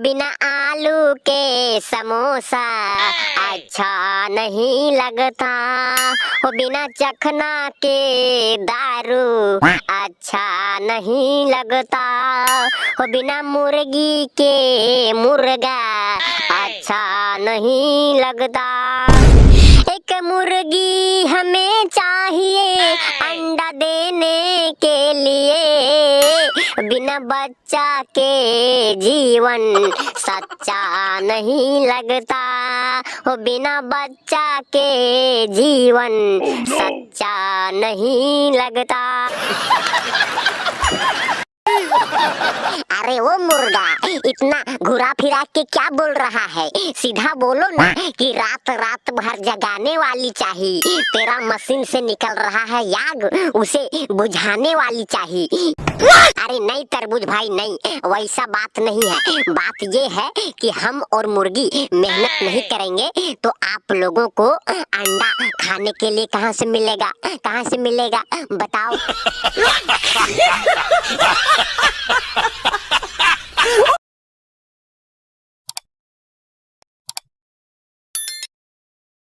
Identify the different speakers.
Speaker 1: बिना आलू के समोसा अच्छा नहीं लगता। हो बिना चखना के दारू अच्छा नहीं लगता। हो बिना मुर्गी के मुर्गा अच्छा नहीं लगता। एक मुर्गी हमें चाहिए अंडा देने के लिए। बिना बच्चा के जीवन सच्चा नहीं लगता। हो बिना बच्चा के जीवन सच्चा नहीं लगता। अरे वो मुर्गा इतना घुरा फिरा के क्या बोल रहा है? सीधा बोलो ना कि रात रात भर जगाने वाली चाहिए। तेरा मशीन से निकल रहा है आग, उसे बुझाने वाली चाहिए। अरे नहीं तरबूज भाई नहीं, वैसा बात नहीं है। बात ये है कि हम और मुर्गी मेहनत नहीं करेंगे तो आप लोगों को अंडा खाने के लिए कहाँ से मिलेगा? कहाँ से मिलेगा बताओ।